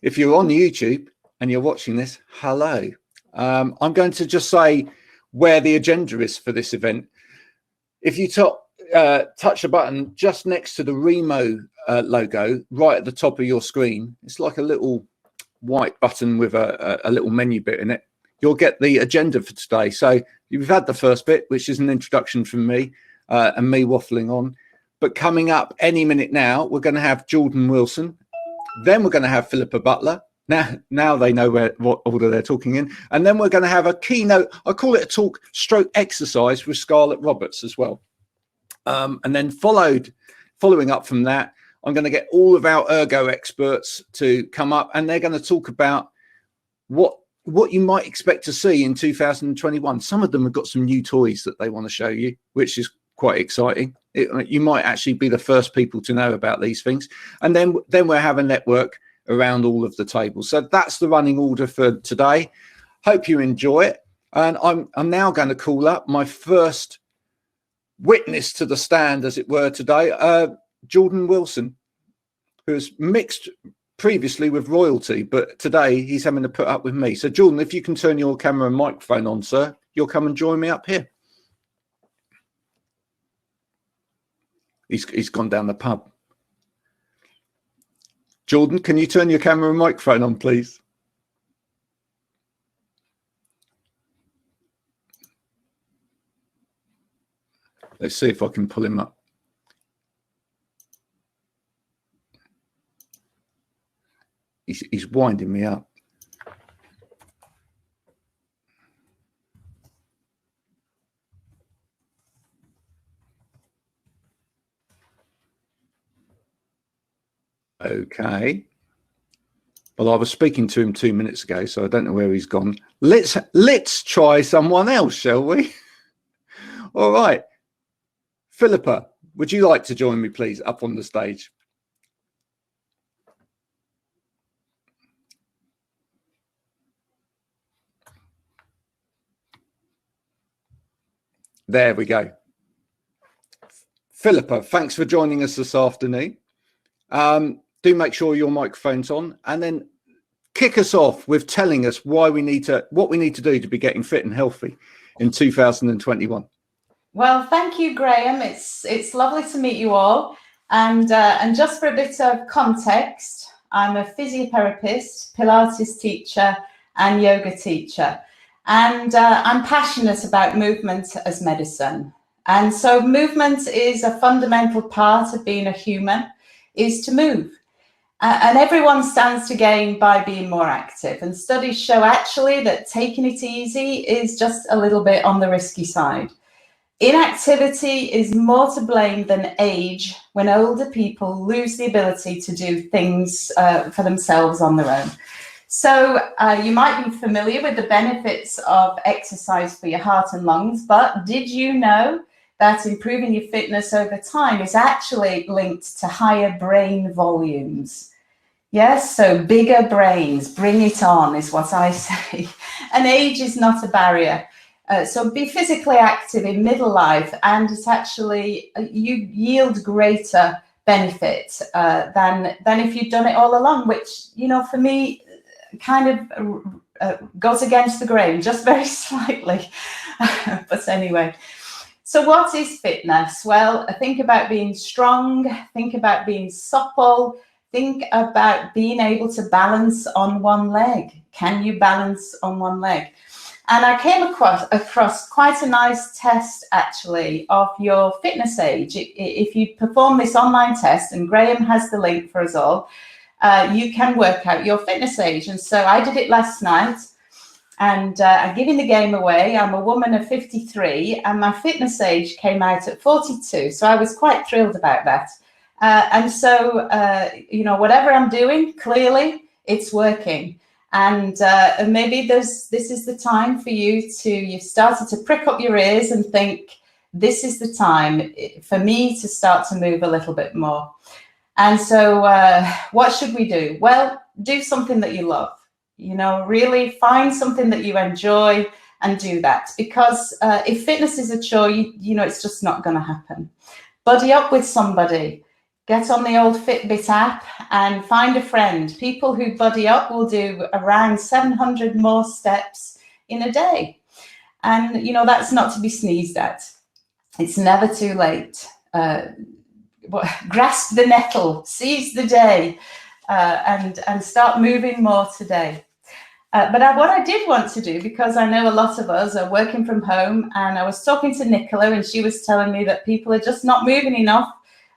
If you're on YouTube and you're watching this, hello. I'm going to just say where the agenda is for this event. If you touch a button just next to the Remo logo right at the top of your screen, it's like a little white button with a little menu bit in it. You'll get the agenda for today. So you've had the first bit, which is an introduction from me and me waffling on. But coming up any minute now, we're going to have Jordan Wilson. Then we're going to have Philippa Butler. Now they know what order they're talking in. And then we're going to have a keynote. I call it a talk stroke exercise with Scarlett Roberts as well. And then following up from that, I'm going to get all of our ergo experts to come up, and they're going to talk about what you might expect to see in 2021. Some of them have got some new toys that they want to show you, which is quite exciting. You might actually be the first people to know about these things. And then we'll have a network around all of the tables. So that's the running order for today. Hope you enjoy it. And I'm now going to call up my first witness to the stand, as it were, today, Jordan Wilson, who's mixed previously with royalty, but today he's having to put up with me. So Jordan, if you can turn your camera and microphone on, sir, you'll come and join me up here. He's gone down the pub. Jordan, can you turn your camera and microphone on, please? Let's see if I can pull him up. He's winding me up. Okay. Well, I was speaking to him 2 minutes ago, so I don't know where he's gone. Let's try someone else, shall we? All right. Philippa, would you like to join me, please, up on the stage? There we go. Philippa, thanks for joining us this afternoon. Do make sure your microphone's on, and then kick us off with telling us what we need to do to be getting fit and healthy in 2021. Well, thank you, Graham. It's lovely to meet you all. And just for a bit of context, I'm a physiotherapist, Pilates teacher, and yoga teacher. And I'm passionate about movement as medicine. And so movement is a fundamental part of being a human, is to move. And everyone stands to gain by being more active. And studies show actually that taking it easy is just a little bit on the risky side. Inactivity is more to blame than age when older people lose the ability to do things for themselves on their own. So you might be familiar with the benefits of exercise for your heart and lungs, but did you know that improving your fitness over time is actually linked to higher brain volumes? Yes, so bigger brains, bring it on is what I say. And age is not a barrier. So be physically active in middle life, and it's actually, you yield greater benefit than if you've done it all along, which, you know, for me, kind of goes against the grain, just very slightly. But anyway, so what is fitness? Well, think about being strong, think about being supple, think about being able to balance on one leg. Can you balance on one leg? And I came across quite a nice test, actually, of your fitness age. If you perform this online test, and Graham has the link for us all, you can work out your fitness age. And so I did it last night, and I'm giving the game away. I'm a woman of 53, and my fitness age came out at 42. So I was quite thrilled about that. And so, you know, whatever I'm doing, clearly it's working. And maybe this is the time for you you've started to prick up your ears and think, this is the time for me to start to move a little bit more. And so what should we do? Well, do something that you love. You know, really find something that you enjoy and do that. Because if fitness is a chore, you know, it's just not going to happen. Buddy up with somebody. get on the old Fitbit app and find a friend. People who buddy up will do around 700 more steps in a day. And, you know, that's not to be sneezed at. It's never too late. Grasp the nettle, seize the day, and start moving more today. But what I did want to do, because I know a lot of us are working from home, and I was talking to Nicola and she was telling me that people are just not moving enough.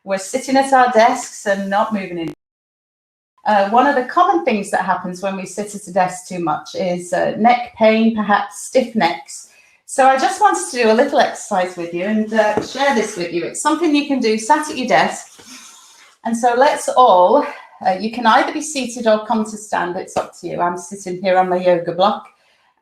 We're sitting at our desks and not moving enough. One of the common things that happens when we sit at a desk too much is neck pain, perhaps stiff necks. So I just wanted to do a little exercise with you and share this with you. It's something you can do sat at your desk. And so let's all, you can either be seated or come to stand. It's up to you. I'm sitting here on my yoga block.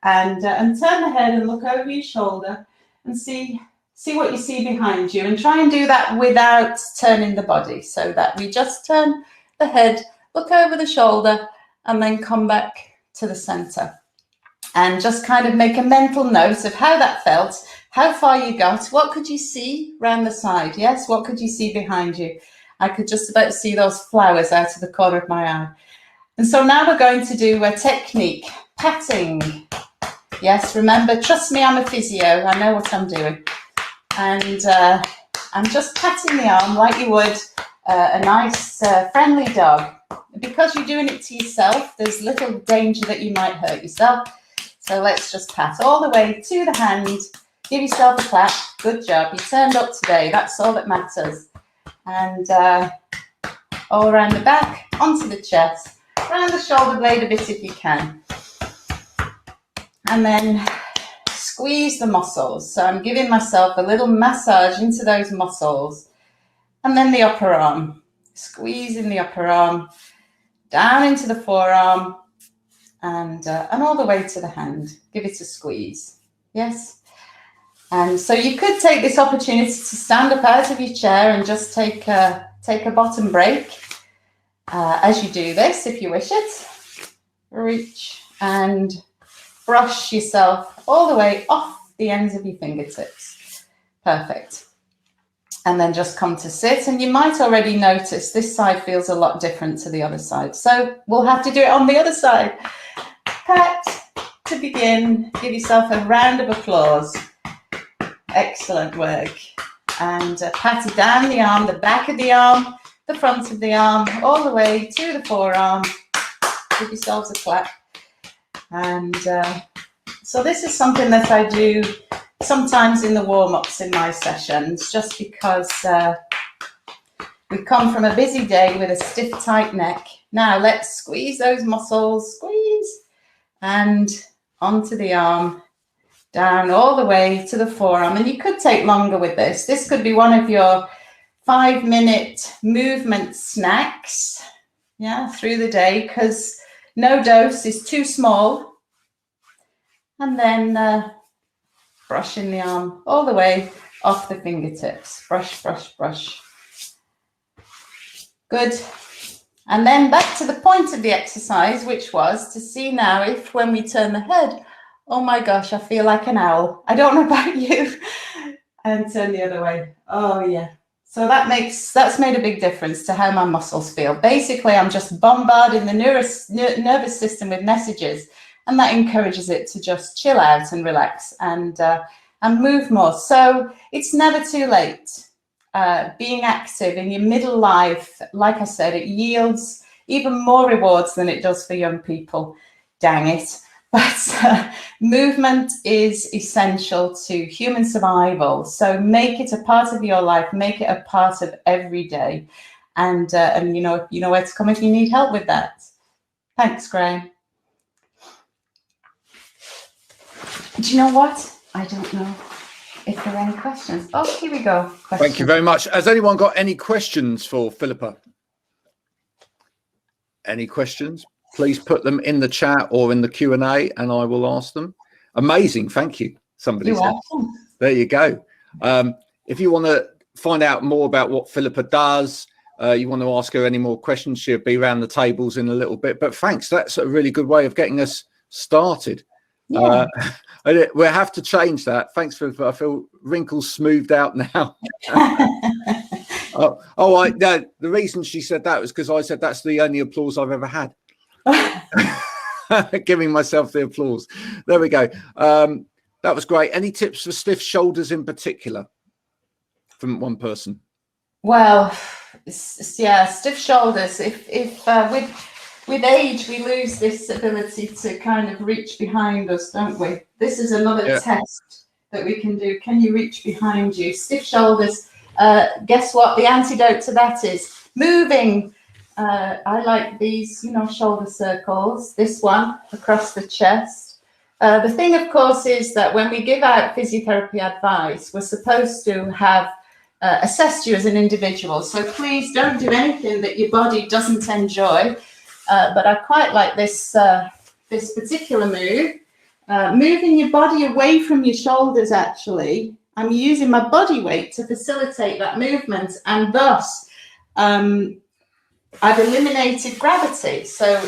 And turn the head and look over your shoulder and see what you see behind you. And try and do that without turning the body, so that we just turn the head, look over the shoulder, and then come back to the center. And just kind of make a mental note of how that felt, how far you got, what could you see round the side? Yes, what could you see behind you? I could just about see those flowers out of the corner of my eye. And so now we're going to do a technique, patting. Yes, remember, trust me, I'm a physio. I know what I'm doing. And I'm just patting the arm like you would a nice, friendly dog. Because you're doing it to yourself, there's little danger that you might hurt yourself. So let's just pat all the way to the hand. Give yourself a clap. Good job. You turned up today. That's all that matters. And all around the back, onto the chest, around the shoulder blade a bit if you can. And then squeeze the muscles. So I'm giving myself a little massage into those muscles. And then the upper arm. Squeezing the upper arm, down into the forearm, and all the way to the hand. Give it a squeeze. Yes. And so you could take this opportunity to stand up out of your chair and just take a bottom break as you do this, if you wish it. Reach and brush yourself all the way off the ends of your fingertips. Perfect. And then just come to sit. And you might already notice this side feels a lot different to the other side. So we'll have to do it on the other side. Pat to begin. Give yourself a round of applause. Excellent work. And pat it down the arm, the back of the arm, the front of the arm, all the way to the forearm. Give yourselves a clap. And so this is something that I do sometimes in the warm-ups in my sessions, just because we come from a busy day with a stiff, tight neck. Now let's squeeze those muscles, squeeze, and onto the arm, down all the way to the forearm. And you could take longer with this. This could be one of your 5-minute movement snacks, yeah, through the day, because no dose is too small. And then brushing the arm all the way off the fingertips. Brush, brush, brush. Good. And then back to the point of the exercise, which was to see now if when we turn the head, oh my gosh, I feel like an owl. I don't know about you. And turn the other way. Oh yeah. So that's made a big difference to how my muscles feel. Basically, I'm just bombarding the nervous system with messages, and that encourages it to just chill out and relax and move more. So it's never too late. Being active in your middle life, like I said, it yields even more rewards than it does for young people. Dang it. But movement is essential to human survival. So make it a part of your life, make it a part of every day. And you know where to come if you need help with that. Thanks, Graham. Do you know what? I don't know if there are any questions. Oh, here we go. Questions. Thank you very much. Has anyone got any questions for Philippa? Any questions? Please put them in the chat or in the Q&A and I will ask them. Amazing. Thank you. Somebody said. Welcome. There you go. If you want to find out more about what Philippa does, you want to ask her any more questions, she'll be around the tables in a little bit. But thanks. That's a really good way of getting us started. Yeah. We'll have to change that. Thanks, Philippa. I feel wrinkles smoothed out now. No, the reason she said that was because I said that's the only applause I've ever had. Giving myself the applause. There we go. That was great. Any tips for stiff shoulders in particular from one person? Well, yeah, stiff shoulders. If with age we lose this ability to kind of reach behind us, don't we? This is another test that we can do. Can you reach behind you? Stiff shoulders. Guess what? The antidote to that is moving. I like these, shoulder circles. This one across the chest. The thing, of course, is that when we give out physiotherapy advice, we're supposed to have assessed you as an individual. So please don't do anything that your body doesn't enjoy. But I quite like this this particular move. Moving your body away from your shoulders, actually. I'm using my body weight to facilitate that movement, and thus I've eliminated gravity. So,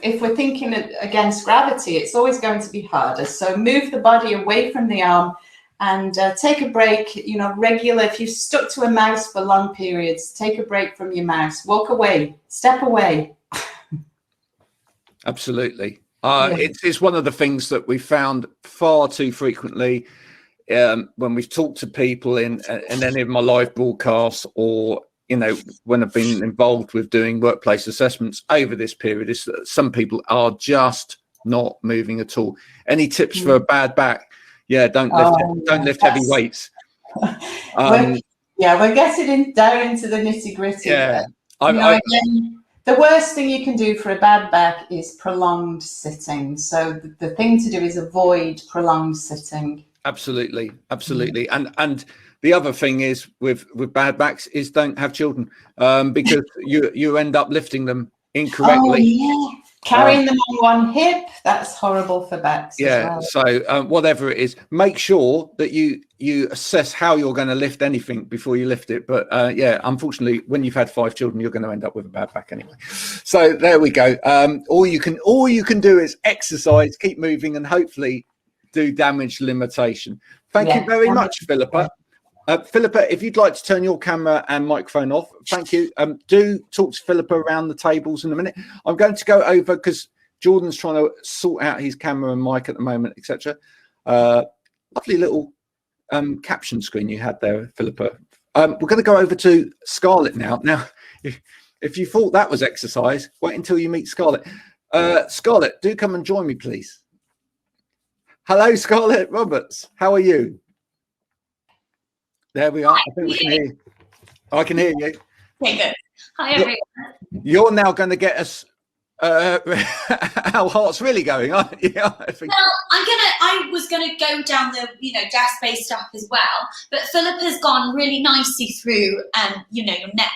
if we're thinking against gravity, it's always going to be harder. So move the body away from the arm and take a break, regular. If you've stuck to a mouse for long periods, take a break from your mouse, walk away, step away. Absolutely. It's one of the things that we found far too frequently when we've talked to people in any of my live broadcasts, or when I've been involved with doing workplace assessments over this period, is that some people are just not moving at all. Any tips for a bad back? Yeah, don't lift heavy weights. We're getting down into the nitty gritty. Yeah, the worst thing you can do for a bad back is prolonged sitting. So the thing to do is avoid prolonged sitting. Absolutely. And the other thing is with bad backs is don't have children, because you end up lifting them incorrectly. Oh, yeah. Carrying them on one hip, that's horrible for backs. Yeah. As well. So whatever it is, make sure that you assess how you're going to lift anything before you lift it. But unfortunately, when you've had 5 children, you're going to end up with a bad back anyway. So there we go. All you can do is exercise, keep moving, and hopefully do damage limitation. Thank you very much, Philippa. Philippa, if you'd like to turn your camera and microphone off, thank you. Do talk to Philippa around the tables in a minute. I'm going to go over because Jordan's trying to sort out his camera and mic at the moment, etc. Lovely little caption screen you had there, Philippa. We're going to go over to Scarlett now. Now, if you thought that was exercise, wait until you meet Scarlett. Scarlett, do come and join me, please. Hello, Scarlett Roberts. How are you? There we are. I think we can hear you. I can hear you. Okay, good. Hi, everyone. You're now going to get us our hearts really going, aren't you? Well, I was gonna go down the desk-based stuff as well, but Philip has gone really nicely through your neck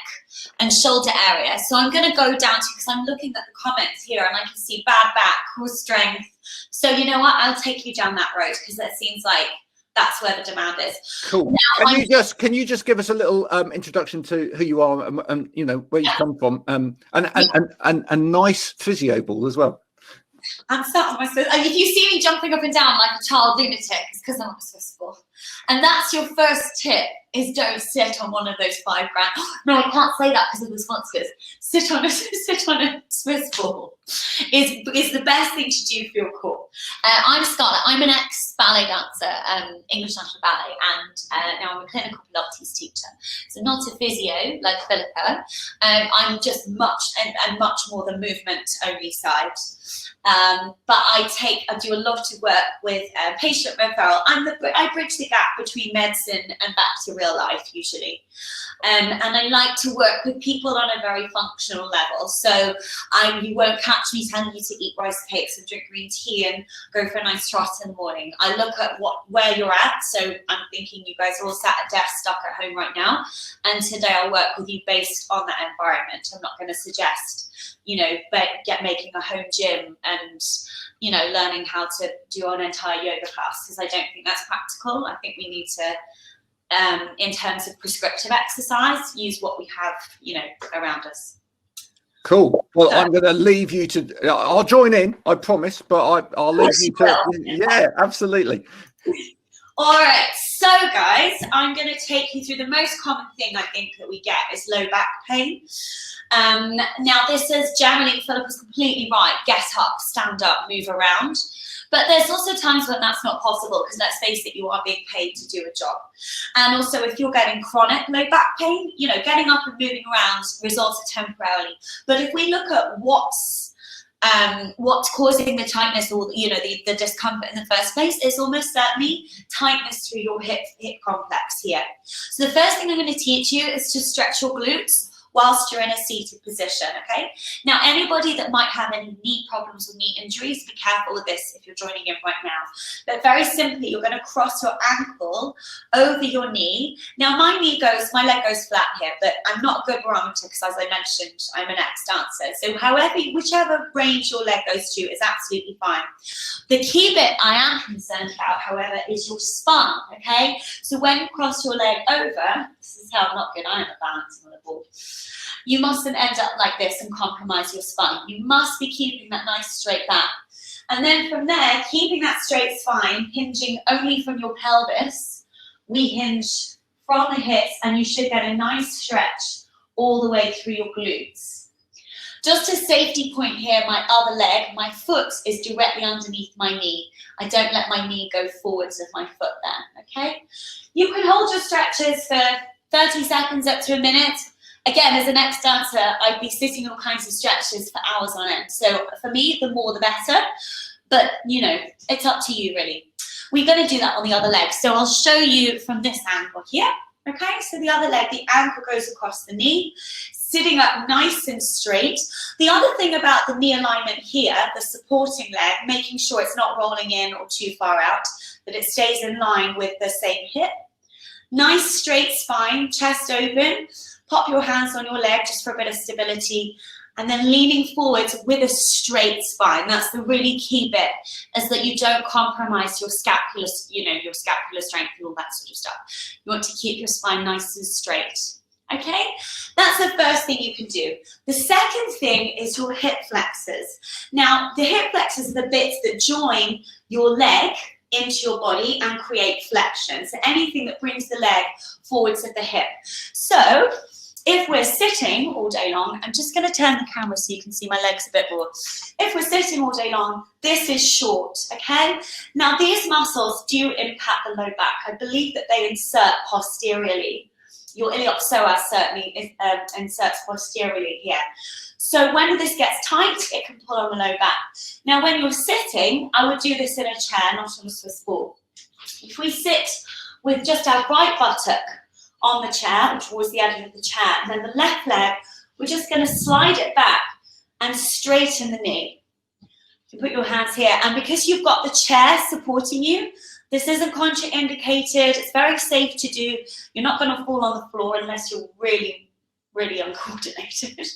and shoulder area. So I'm gonna go down to, because I'm looking at the comments here and I can see bad back, core strength. So you know what? I'll take you down that road because that seems like that's where the demand is. Cool. Now, can you just give us a little introduction to who you are and where you come from, and a nice physio ball as well? I'm sat on my Swiss. If you see me jumping up and down like a child lunatic, it's because I'm on a Swiss ball. And that's your first tip: is don't sit on one of those $5 grand. No, I can't say that because of the sponsors. Sit on a Swiss ball is the best thing to do for your core. I'm Scarlett. I'm an ex-ballet dancer, English National Ballet, and now I'm a clinical Pilates teacher. So not a physio like Philippa. I'm just much more the movement only side. But I do a lot of work with patient referral. I bridge the gap between medicine and back to real life usually. And I like to work with people on a very functional level. So you won't catch me telling you to eat rice cakes and drink green tea and go for a nice trot in the morning. I look at where you're at. So I'm thinking you guys are all sat at desks stuck at home right now. And today I'll work with you based on that environment. I'm not going to suggest making a home gym and learning how to do an entire yoga class, because I don't think that's practical. I think we need to, in terms of prescriptive exercise, use what we have around us. Cool. Well, I'm going to leave you to. I'll join in, I promise, but I'll leave you to. Yeah, absolutely. All right, so guys, I'm going to take you through the most common thing I think that we get is low back pain. Now this is generally, Philip was completely right, get up, stand up, move around. But there's also times when that's not possible because let's face it, you are being paid to do a job. And also if you're getting chronic low back pain, you know, getting up and moving around resolves temporarily. But if we look at what's causing the tightness or, you know, the discomfort in the first place, is almost certainly tightness through your hip complex here. So the first thing I'm going to teach you is to stretch your glutes whilst you're in a seated position, okay? Now, anybody that might have any knee problems or knee injuries, be careful with this if you're joining in right now. But very simply, you're going to cross your ankle over your knee. Now, my leg goes flat here, but I'm not a good barometer because, as I mentioned, I'm an ex-dancer. So whichever range your leg goes to is absolutely fine. The key bit I am concerned about, however, is your spine, okay? So when you cross your leg over, this is how not good I am at balancing on a ball. You mustn't end up like this and compromise your spine. You must be keeping that nice straight back. And then from there, keeping that straight spine, hinging only from your pelvis, we hinge from the hips and you should get a nice stretch all the way through your glutes. Just a safety point here, my other leg, my foot is directly underneath my knee. I don't let my knee go forwards with my foot there, okay? You can hold your stretches for 30 seconds up to a minute. Again, as an ex-dancer, I'd be sitting all kinds of stretches for hours on end. So for me, the more the better. But, you know, it's up to you, really. We're going to do that on the other leg. So I'll show you from this angle here. Okay, so the other leg, the ankle goes across the knee, sitting up nice and straight. The other thing about the knee alignment here, the supporting leg, making sure it's not rolling in or too far out, that it stays in line with the same hip. Nice straight spine, chest open. Pop your hands on your leg just for a bit of stability, and then leaning forwards with a straight spine. That's the really key bit, is that you don't compromise your scapular, your scapular strength and all that sort of stuff. You want to keep your spine nice and straight. Okay, that's the first thing you can do. The second thing is your hip flexors. Now, the hip flexors are the bits that join your leg into your body and create flexion. So anything that brings the leg forwards of the hip. So if we're sitting all day long, I'm just going to turn the camera so you can see my legs a bit more. If we're sitting all day long, this is short, okay? Now, these muscles do impact the low back. I believe that they insert posteriorly. Your iliopsoas certainly inserts posteriorly here. So when this gets tight, it can pull on the low back. Now, when you're sitting, I would do this in a chair, not on a Swiss ball. If we sit with just our right buttock on the chair, towards the edge of the chair, and then the left leg, we're just going to slide it back and straighten the knee. You put your hands here, and because you've got the chair supporting you, this isn't contraindicated. It's very safe to do. You're not going to fall on the floor unless you're really, really uncoordinated.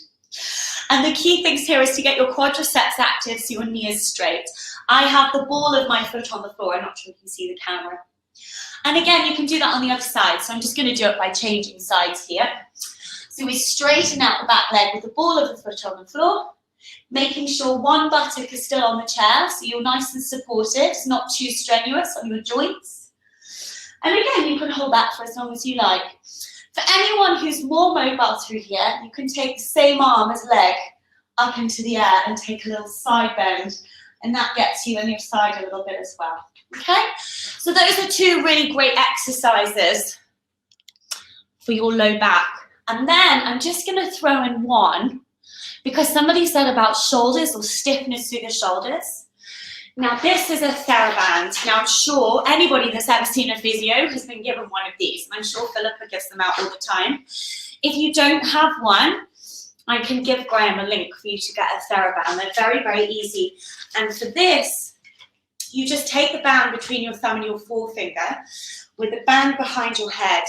And the key things here is to get your quadriceps active so your knee is straight. I have the ball of my foot on the floor. I'm not sure if you can see the camera. And again, you can do that on the other side. So I'm just going to do it by changing sides here. So we straighten out the back leg with the ball of the foot on the floor, making sure one buttock is still on the chair, so you're nice and supported. It's not too strenuous on your joints. And again, you can hold that for as long as you like. For anyone who's more mobile through here, you can take the same arm as leg up into the air and take a little side bend, and that gets you on your side a little bit as well. Okay, so those are two really great exercises for your low back. And then I'm just going to throw in one, because somebody said about shoulders or stiffness through the shoulders. Now, this is a TheraBand. Now, I'm sure anybody that's ever seen a physio has been given one of these. I'm sure Philippa gives them out all the time. If you don't have one, I can give Graham a link for you to get a TheraBand. They're very, very easy. And for this, you just take the band between your thumb and your forefinger with the band behind your head,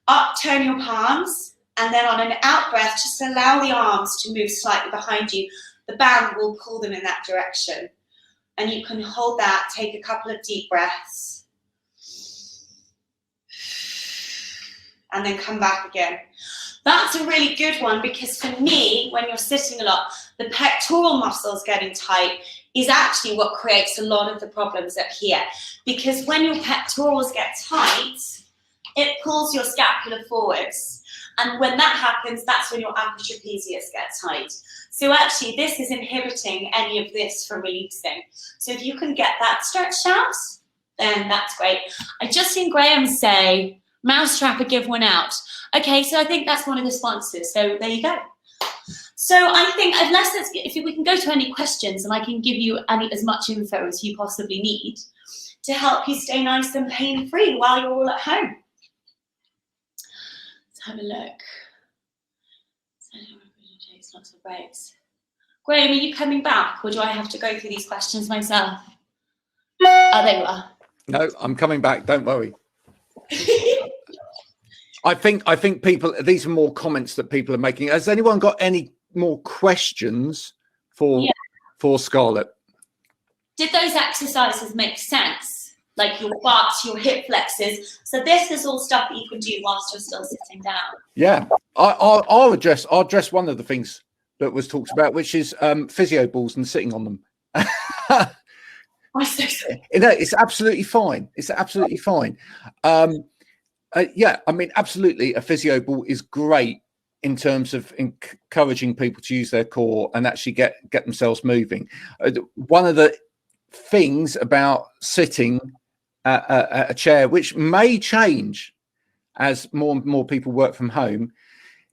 upturn your palms, and then on an out breath, just allow the arms to move slightly behind you. The band will pull them in that direction. And you can hold that, take a couple of deep breaths, and then come back again. That's a really good one because for me, when you're sitting a lot, the pectoral muscles getting tight is actually what creates a lot of the problems up here. Because when your pectorals get tight, it pulls your scapula forwards. And when that happens, that's when your upper trapezius get tight. So actually, this is inhibiting any of this from releasing. So if you can get that stretched out, then that's great. I just seen Graham say, mousetrap or give one out. Okay, so I think that's one of the sponsors. So there you go. So I think if we can go to any questions, and I can give you as much info as you possibly need to help you stay nice and pain-free while you're all at home. Let's have a look. Takes lots of breaks. Graham, are you coming back, or do I have to go through these questions myself? Oh, there you are. No, I'm coming back. Don't worry. I think people, these are more comments that people are making. Has anyone got any more questions for Scarlett? Did those exercises make sense? Like your butts, your hip flexors. So this is all stuff that you can do whilst you're still sitting down. Yeah, I'll address one of the things that was talked about, which is physio balls and sitting on them. It's absolutely fine. It's absolutely fine. Yeah, I mean, absolutely, a physio ball is great in terms of encouraging people to use their core and actually get themselves moving. One of the things about sitting at a chair, which may change as more and more people work from home,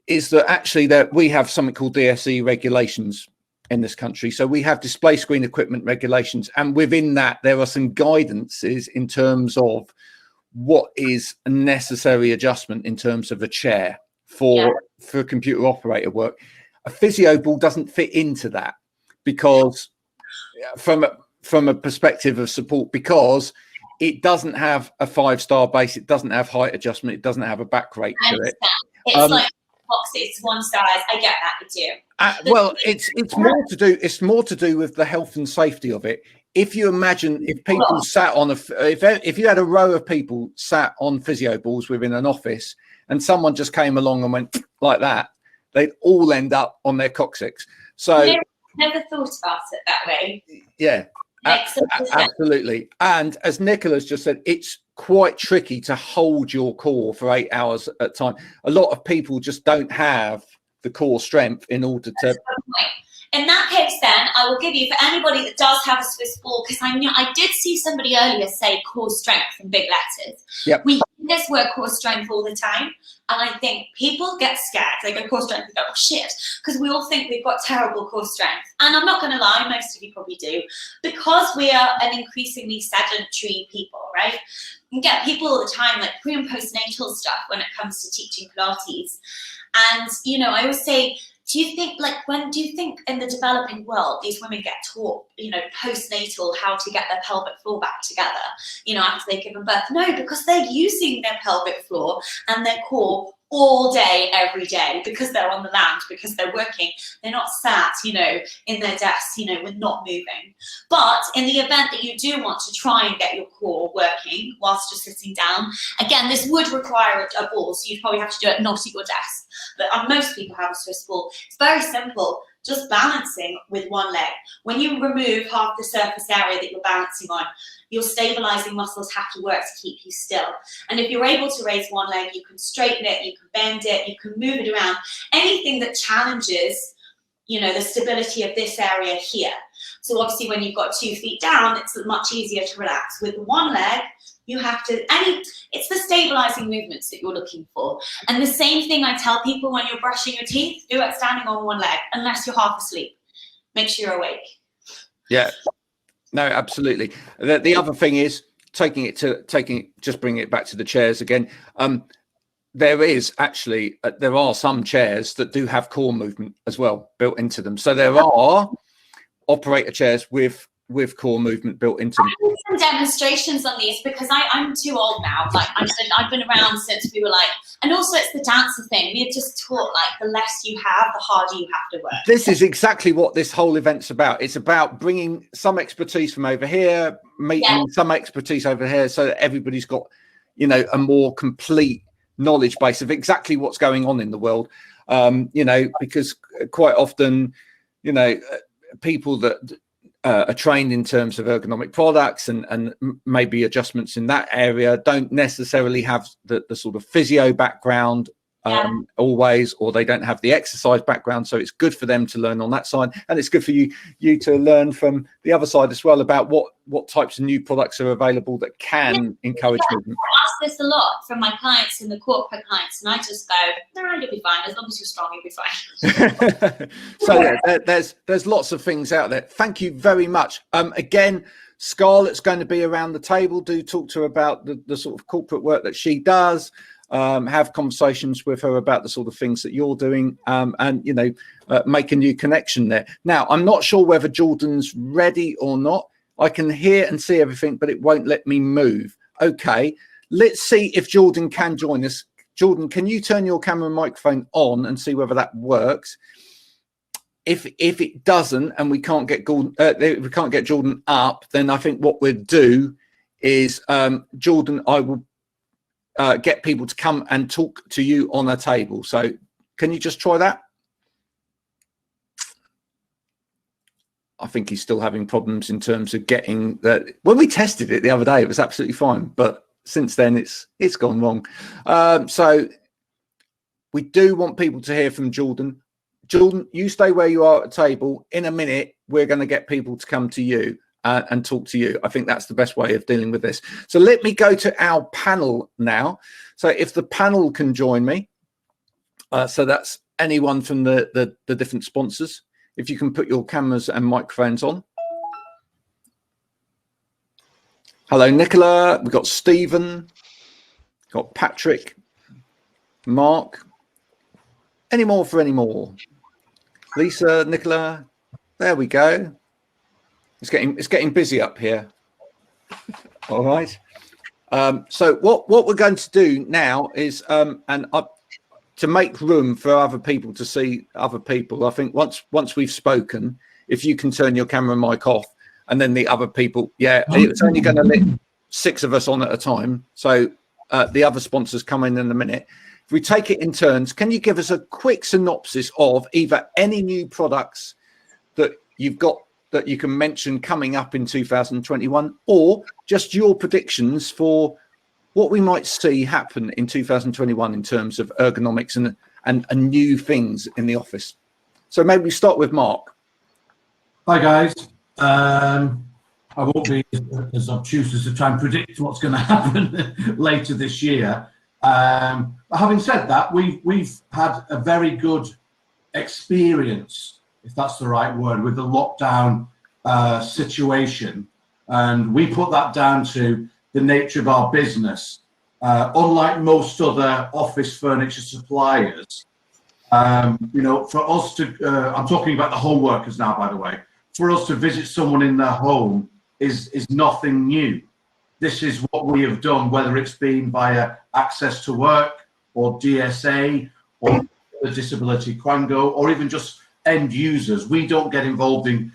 is that actually that we have something called DSE regulations in this country. So we have display screen equipment regulations, and within that there are some guidances in terms of what is a necessary adjustment in terms of a chair for computer operator work. A physio ball doesn't fit into that, because from a perspective of support, because it doesn't have a 5-star base, it doesn't have height adjustment, it doesn't have a back rate to it. It's like boxes, 1 star. I get that, I do. Well, it's more to do with the health and safety of it. If you imagine if people sat on if you had a row of people sat on physio balls within an office, and someone just came along and went like that, they'd all end up on their coccyx. So never thought about it that way. Yeah, absolutely. And as Nicola's just said, it's quite tricky to hold your core for 8 hours at a time. A lot of people just don't have the core strength in order to. In that case, then, I will give you, for anybody that does have a Swiss ball, because I did see somebody earlier say core strength in big letters. Yep. We hear this word core strength all the time, and I think people get scared. They go core strength and go, oh shit, because we all think we've got terrible core strength. And I'm not going to lie, most of you probably do, because we are an increasingly sedentary people, right? You get people all the time, like pre and postnatal stuff when it comes to teaching Pilates. And, I always say, do you think in the developing world, these women get taught, postnatal, how to get their pelvic floor back together, after they've given birth? No, because they're using their pelvic floor and their core all day, every day, because they're on the land, because they're working. They're not sat, in their desks, with not moving. But in the event that you do want to try and get your core working whilst you're sitting down, again, this would require a ball, so you'd probably have to do it not at your desk. But most people have a Swiss ball. It's very simple, just balancing with one leg. When you remove half the surface area that you're balancing on, your stabilizing muscles have to work to keep you still. And if you're able to raise one leg, you can straighten it, you can bend it, you can move it around. Anything that challenges, the stability of this area here. So obviously when you've got 2 feet down, it's much easier to relax. With one leg, you have to, it's the stabilizing movements that you're looking for. And the same thing I tell people when you're brushing your teeth, do it standing on one leg, unless you're half asleep. Make sure you're awake. Yeah, no, absolutely. The other thing is just bringing it back to the chairs again. There are some chairs that do have core movement as well built into them. So there are operator chairs with core movement built into them. I did some demonstrations on these because I'm too old now. Like I've been around since we were and also it's the dancer thing. We're just taught the less you have, the harder you have to work. This is exactly what this whole event's about. It's about bringing some expertise from over here, meeting some expertise over here, so that everybody's got, a more complete knowledge base of exactly what's going on in the world. Because quite often, people that are trained in terms of ergonomic products and maybe adjustments in that area, don't necessarily have the sort of physio background always, or they don't have the exercise background. So it's good for them to learn on that side, and it's good for you to learn from the other side as well about what types of new products are available that can encourage movement. I ask this a lot from my clients and the corporate clients, and I just go, no, you'll be fine. As long as you're strong, you'll be fine. So there's lots of things out there. Thank you very much. Again, Scarlett's going to be around the table. Do talk to her about the sort of corporate work that she does. Have conversations with her about the sort of things that you're doing, and make a new connection there. Now, I'm not sure whether Jordan's ready or not. I can hear and see everything, but it won't let me move. Okay, let's see if Jordan can join us. Jordan, can you turn your camera and microphone on and see whether that works? If it doesn't, and we can't get Jordan up, then I think what we'll do is, Jordan, I will get people to come and talk to you on a table. So can you just try that? I think he's still having problems in terms of getting that. When we tested it the other day, it was absolutely fine, but since then it's gone wrong. So we do want people to hear from Jordan. Jordan, you stay where you are at the table. In a minute, we're going to get people to come to you and talk to you. I think that's the best way of dealing with this. So let me go to our panel now. So if the panel can join me, so that's anyone from the different sponsors. If you can put your cameras and microphones on. Hello, Nicola. We've got Stephen, got Patrick, Mark. Any more for any more? Lisa, Nicola. There we go. It's getting busy up here. All right. So what we're going to do now is to make room for other people to see other people. I think once we've spoken, if you can turn your camera and mic off, and then the other people, it's only going to let 6 of us on at a time. So the other sponsors come in a minute. If we take it in turns, can you give us a quick synopsis of either any new products that you've got that you can mention coming up in 2021, or just your predictions for what we might see happen in 2021 in terms of ergonomics and new things in the office? So maybe we start with Mark. Hi guys. I won't be as obtuse as to try and predict what's going to happen later this year. But having said that, we've had a very good experience, if that's the right word, with the lockdown situation, and we put that down to the nature of our business. Unlike most other office furniture suppliers, for us to, I'm talking about the home workers now, by the way, for us to visit someone in their home is nothing new. This is what we have done, whether it's been via Access to Work or DSA or the Disability Quango, or even just end users. We don't get involved in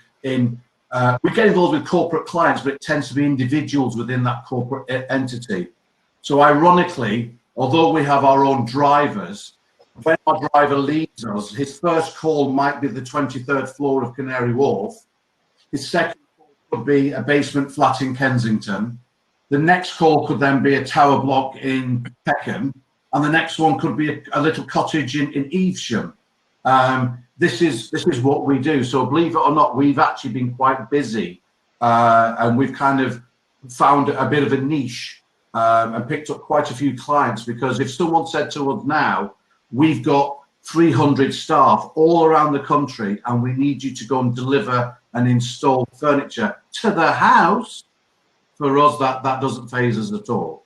we get involved with corporate clients, but it tends to be individuals within that corporate entity. So ironically, although we have our own drivers, when our driver leaves us, his first call might be the 23rd floor of Canary Wharf. His second call could be a basement flat in Kensington. The next call could then be a tower block in Peckham, and the next one could be a little cottage in Evesham. This is what we do. So believe it or not, we've actually been quite busy, and we've kind of found a bit of a niche and picked up quite a few clients, because if someone said to us now, we've got 300 staff all around the country and we need you to go and deliver and install furniture to the house, for us that doesn't faze us at all.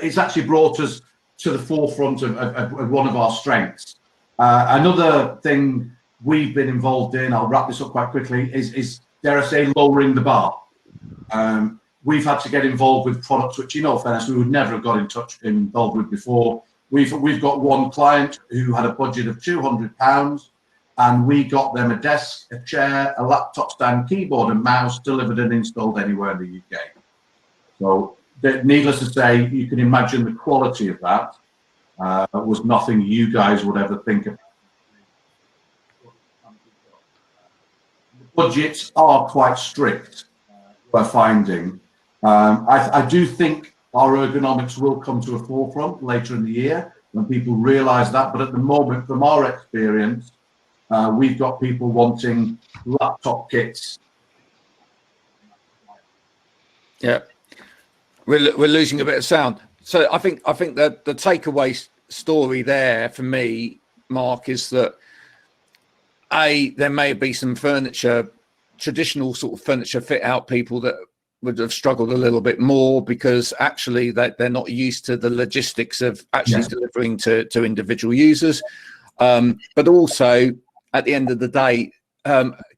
It's actually brought us to the forefront of one of our strengths. Another thing we've been involved in, I'll wrap this up quite quickly, is dare I say, lowering the bar. We've had to get involved with products which, in all fairness, we would never have got involved with before. We've got one client who had a budget of £200, and we got them a desk, a chair, a laptop stand, keyboard and mouse delivered and installed anywhere in the UK. So needless to say, you can imagine the quality of that was nothing you guys would ever think of. The budgets are quite strict, we're finding. I do think our ergonomics will come to a forefront later in the year when people realise that, but at the moment, from our experience, we've got people wanting laptop kits. Yeah, we're losing a bit of sound. So I think that the takeaway story there for me, Mark, is that there may be some traditional sort of furniture fit out people that would have struggled a little bit more because actually they're not used to the logistics of actually delivering to individual users. But also at the end of the day,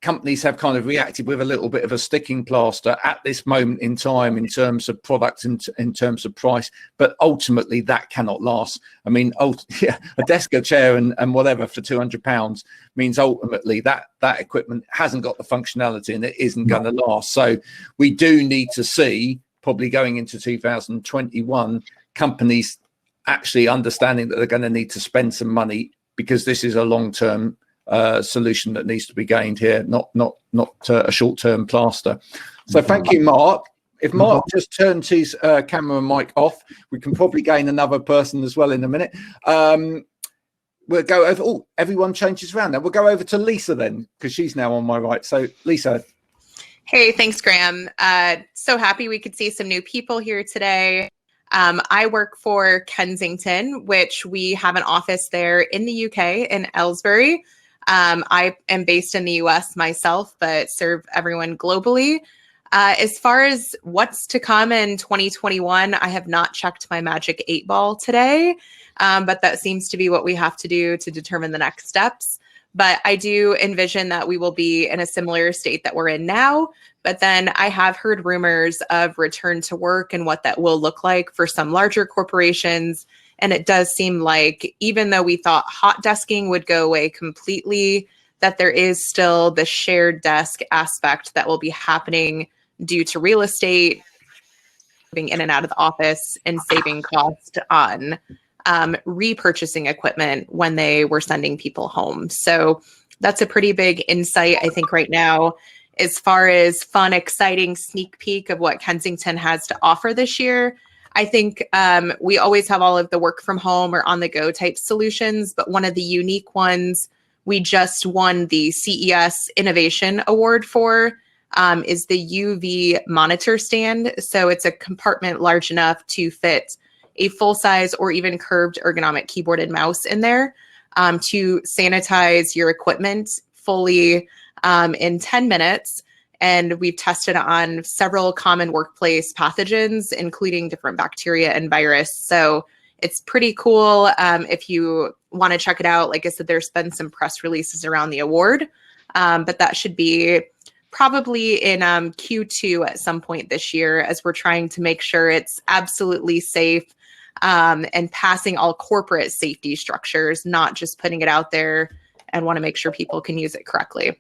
companies have kind of reacted with a little bit of a sticking plaster at this moment in time in terms of product and in terms of price, but ultimately that cannot last. I mean, a desk, a chair and whatever for £200 means ultimately that equipment hasn't got the functionality and it isn't going to last. So we do need to see, probably going into 2021, companies actually understanding that they're going to need to spend some money because this is a long-term solution that needs to be gained here, not a short-term plaster. So thank you, Mark. If Mark just turns his camera and mic off, we can probably gain another person as well in a minute. We'll go over. Oh, everyone changes around now. We'll go over to Lisa then, because she's now on my right. So Lisa. Hey, thanks, Graham. So happy we could see some new people here today. I work for Kensington, which we have an office there in the UK in Aylesbury. I am based in the US myself, but serve everyone globally. As far as what's to come in 2021, I have not checked my magic 8-ball today, but that seems to be what we have to do to determine the next steps. But I do envision that we will be in a similar state that we're in now. But then I have heard rumors of return to work and what that will look like for some larger corporations. And it does seem like even though we thought hot desking would go away completely, that there is still the shared desk aspect that will be happening due to real estate, moving in and out of the office and saving cost on repurchasing equipment when they were sending people home. So that's a pretty big insight, I think, right now, as far as fun, exciting sneak peek of what Kensington has to offer this year. I think we always have all of the work from home or on the go type solutions, but one of the unique ones we just won the CES Innovation Award for is the UV monitor stand. So it's a compartment large enough to fit a full-size or even curved ergonomic keyboard and mouse in there to sanitize your equipment fully in 10 minutes. And we've tested on several common workplace pathogens, including different bacteria and virus. So it's pretty cool. If you want to check it out, like I said, there's been some press releases around the award, but that should be probably in Q2 at some point this year, as we're trying to make sure it's absolutely safe and passing all corporate safety structures, not just putting it out there, and want to make sure people can use it correctly.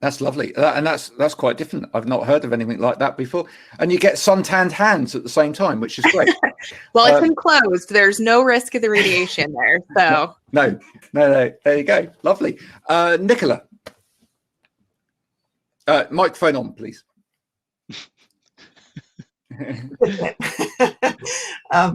That's lovely. And that's quite different. I've not heard of anything like that before. And you get suntanned hands at the same time, which is great. Well, it's enclosed. There's no risk of the radiation there. So No. There you go. Lovely. Nicola. Microphone on, please.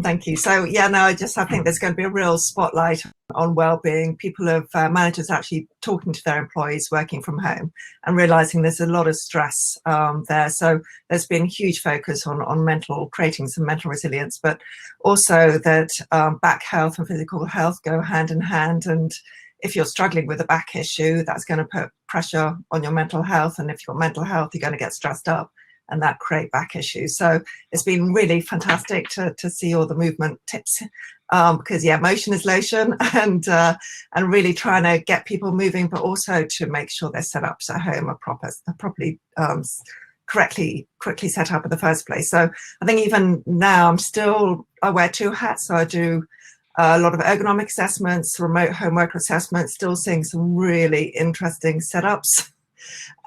Thank you. So I think there's going to be a real spotlight on well-being. People have managers actually talking to their employees working from home and realizing there's a lot of stress there. So there's been huge focus on creating some mental resilience, but also that back health and physical health go hand in hand. And if you're struggling with a back issue, that's going to put pressure on your mental health. And if you've got mental health, you're going to get stressed up, and that create back issues. So it's been really fantastic to see all the movement tips because motion is lotion, and really trying to get people moving, but also to make sure their setups at home are properly correctly set up in the first place. So I think even now I wear 2 hats. So I do a lot of ergonomic assessments, remote homework assessments, still seeing some really interesting setups.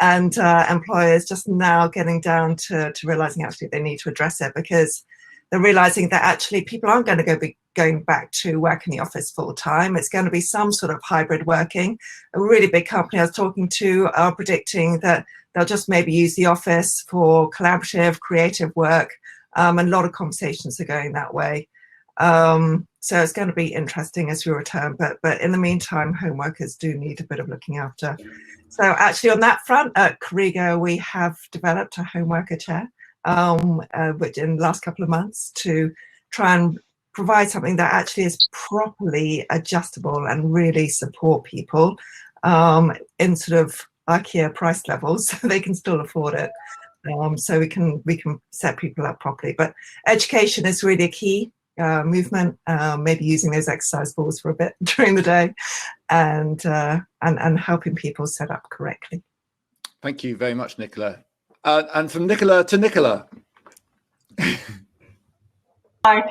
And employers just now getting down to realizing actually they need to address it, because they're realizing that actually people aren't going to be going back to work in the office full time. It's going to be some sort of hybrid working. A really big company I was talking to are predicting that they'll just maybe use the office for collaborative, creative work, and a lot of conversations are going that way. So it's going to be interesting as we return, but in the meantime, home workers do need a bit of looking after. So actually on that front, at Corrigo, we have developed a home worker chair, which in the last couple of months, to try and provide something that actually is properly adjustable and really support people in sort of IKEA price levels, so they can still afford it. So we can set people up properly. But education is really a key. Movement, maybe using those exercise balls for a bit during the day, and helping people set up correctly. Thank you very much, Nicola. And from Nicola to Nicola. Hi.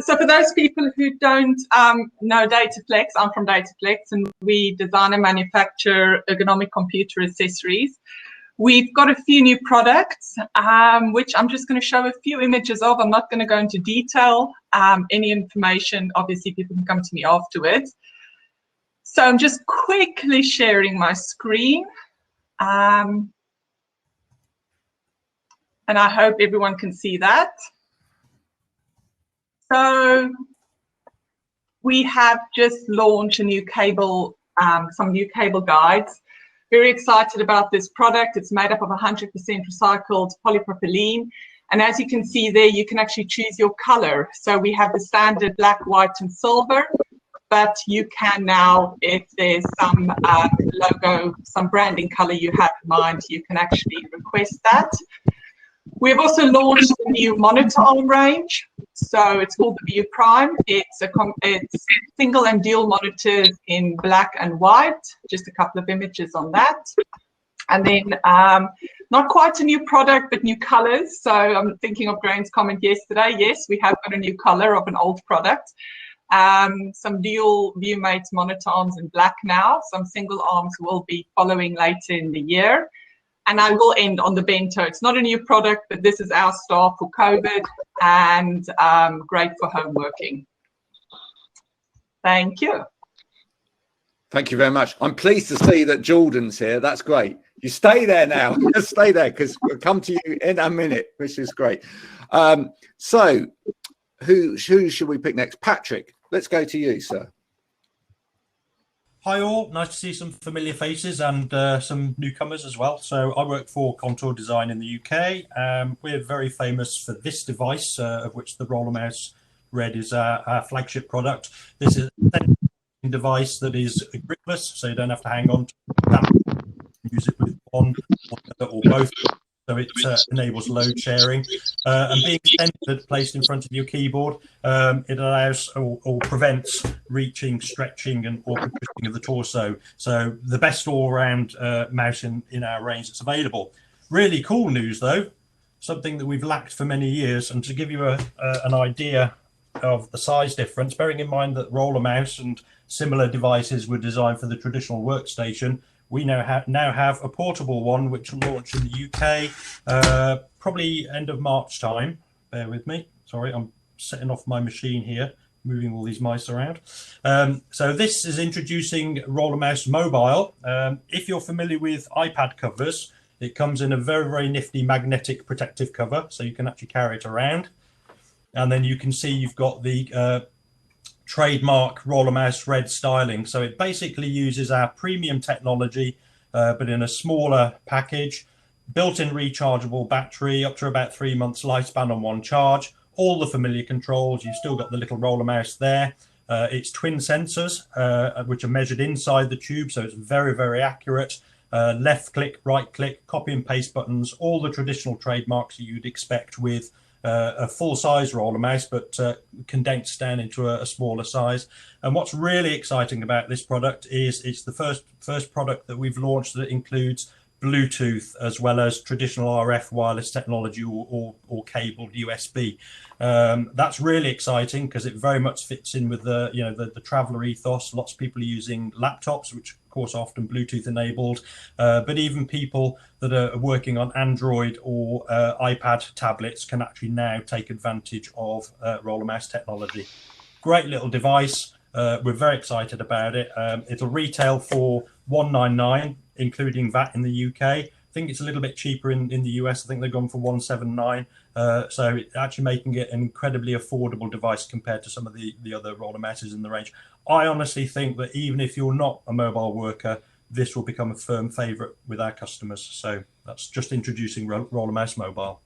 So for those people who don't know Dataplex, I'm from Dataplex, and we design and manufacture ergonomic computer accessories. We've got a few new products, which I'm just going to show a few images of. I'm not going to go into detail. Any information, obviously, people can come to me afterwards. So I'm just quickly sharing my screen. And I hope everyone can see that. So we have just launched a new cable, some new cable guides. Very excited about this product. It's made up of 100% recycled polypropylene. And as you can see there, you can actually choose your color. So we have the standard black, white, and silver. But you can now, if there's some logo, some branding color you have in mind, you can actually request that. We've also launched a new monitor arm range. So it's called the View Prime. It's single and dual monitors in black and white. Just a couple of images on that. And then not quite a new product, but new colors. So I'm thinking of Graham's comment yesterday. Yes, we have got a new color of an old product. Some dual ViewMate monitor arms in black now. Some single arms will be following later in the year. And I will end on the bento. It's not a new product, but this is our staff for COVID and great for home working. Thank you. Thank you very much. I'm pleased to see that Jordan's here. That's great. You stay there now. Just stay there, because we'll come to you in a minute, which is great. So who should we pick next? Patrick, let's go to you, sir. Hi all, nice to see some familiar faces and some newcomers as well. So I work for Contour Design in the UK. We're very famous for this device, of which the Roller Mouse Red is our flagship product. This is a device that is gripless, so you don't have to hang on to it. Use it with one or both. So it enables load sharing, and being centered, placed in front of your keyboard, it allows or prevents reaching, stretching, and or twisting of the torso. So the best all-round mouse in our range that's available. Really cool news though, something that we've lacked for many years. And to give you an idea of the size difference, bearing in mind that Roller Mouse and similar devices were designed for the traditional workstation, we now have a portable one which will launch in the UK probably end of March time. Bear with me. Sorry, I'm setting off my machine here, moving all these mice around. So this is introducing Roller Mouse Mobile. If you're familiar with iPad covers, it comes in a very, very nifty magnetic protective cover, so you can actually carry it around. And then you can see you've got the trademark Roller Mouse Red styling. So it basically uses our premium technology, but in a smaller package, built-in rechargeable battery, up to about 3 months lifespan on one charge, all the familiar controls. You've still got the little roller mouse there. It's twin sensors, which are measured inside the tube, so it's very, very accurate. Left click, right click, copy and paste buttons, all the traditional trademarks that you'd expect with a full-size roller mouse, but condensed down into a smaller size. And what's really exciting about this product is it's the first product that we've launched that includes Bluetooth as well as traditional RF wireless technology or cabled USB. That's really exciting because it very much fits in with the traveler ethos. Lots of people are using laptops, which of course are often Bluetooth enabled, but even people that are working on Android or iPad tablets can actually now take advantage of roller mouse technology. Great little device. We're very excited about it. It'll retail for $199, including VAT in the UK. think it's a little bit cheaper in the US. I think they've gone for $179. So it's actually making it an incredibly affordable device compared to some of the other roller mouses in the range. I honestly think that even if you're not a mobile worker, this will become a firm favorite with our customers. So that's just introducing Roller Mouse Mobile.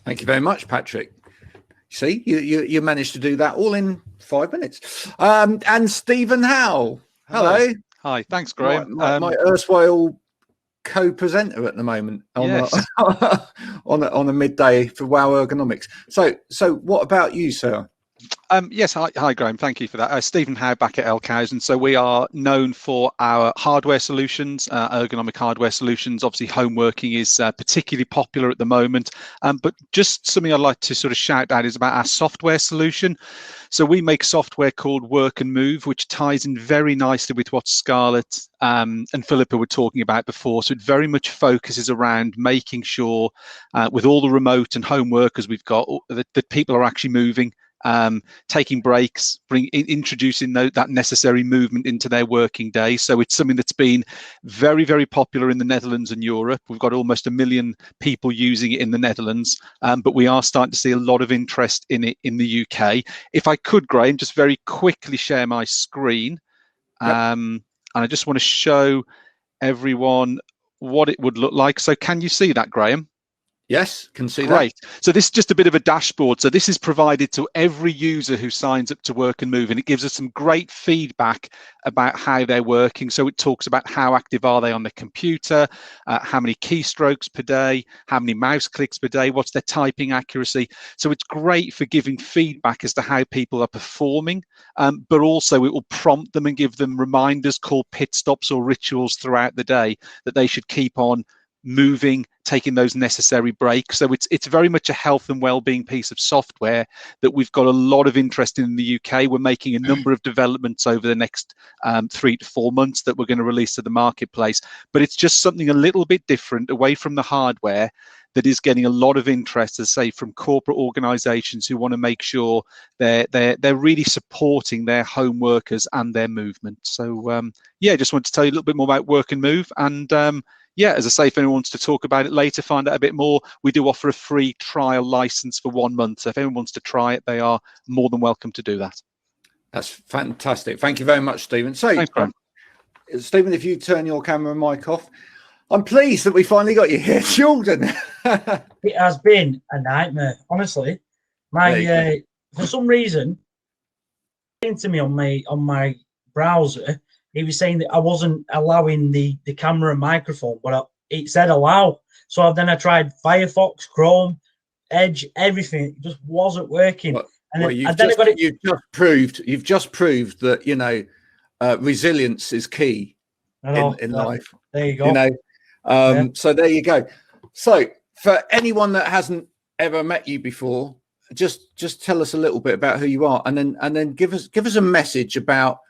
Thank you very much, Patrick. See, you managed to do that all in 5 minutes. And Stephen Howe. Hello. Hi, thanks, Graham. My erstwhile co-presenter at the moment on, Yes. on a midday for Wow Ergonomics. So what about you, sir? Yes, hi, Graham. Thank you for that. Stephen Howe back at Elkhausen. So we are known for our hardware solutions, ergonomic hardware solutions. Obviously, home working is particularly popular at the moment. But just something I'd like to sort of shout out is about our software solution. So we make software called Work and Move, which ties in very nicely with what Scarlett and Philippa were talking about before. So it very much focuses around making sure with all the remote and home workers we've got, that people are actually moving, taking breaks, introducing that necessary movement into their working day. So it's something that's been very, very popular in the Netherlands and Europe. We've got almost 1 million people using it in the Netherlands, but we are starting to see a lot of interest in it in the UK. If I could, Graham, just very quickly share my screen. Yep. And I just want to show everyone what it would look like. So can you see that, Graham? Yes, can see Great. that. So this is just a bit of a dashboard. So this is provided to every user who signs up to Work and Move, and it gives us some great feedback about how they're working. So it talks about how active are they on the computer, how many keystrokes per day, how many mouse clicks per day, what's their typing accuracy. So it's great for giving feedback as to how people are performing, but also it will prompt them and give them reminders called pit stops or rituals throughout the day that they should keep on moving, taking those necessary breaks. So it's very much a health and well-being piece of software that we've got a lot of interest in the UK. We're making a number of developments over the next 3 to 4 months that we're going to release to the marketplace. But it's just something a little bit different away from the hardware that is getting a lot of interest, as I say, from corporate organizations who want to make sure they're really supporting their home workers and their movement. So yeah, just want to tell you a little bit more about Work and Move. And yeah, as I say, if anyone wants to talk about it later, find out a bit more, we do offer a free trial license for 1 month. So if anyone wants to try it, they are more than welcome to do that. That's fantastic. Thank you very much, Stephen. So, thanks, Graham. Stephen, if you turn your camera and mic off, I'm pleased that we finally got you here, Jordan. It has been a nightmare, honestly. My for some reason, into me on my browser, it was saying that I wasn't allowing the camera and microphone, but it said allow. So then I tried Firefox, Chrome, Edge, everything. It just wasn't working. Well, you've just proved that, you know, resilience is key in life. There you go. You know, so there you go. So for anyone that hasn't ever met you before, just tell us a little bit about who you are, and then give us a message about.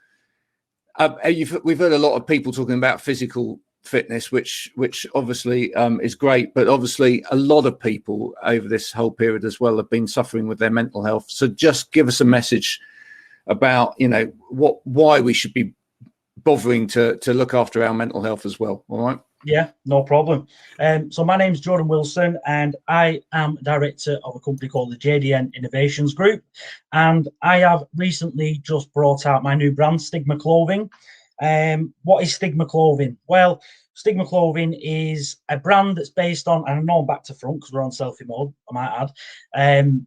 We've heard a lot of people talking about physical fitness, which obviously is great, but obviously a lot of people over this whole period as well have been suffering with their mental health. So just give us a message about, you know, why we should be bothering to look after our mental health as well. All right. Yeah, no problem. So my name's Jordan Wilson, and I am director of a company called the JDN Innovations Group. And I have recently just brought out my new brand, Stigma Clothing. What is Stigma Clothing? Well, Stigma Clothing is a brand that's based on, and I know I'm back to front because we're on selfie mode, I might add.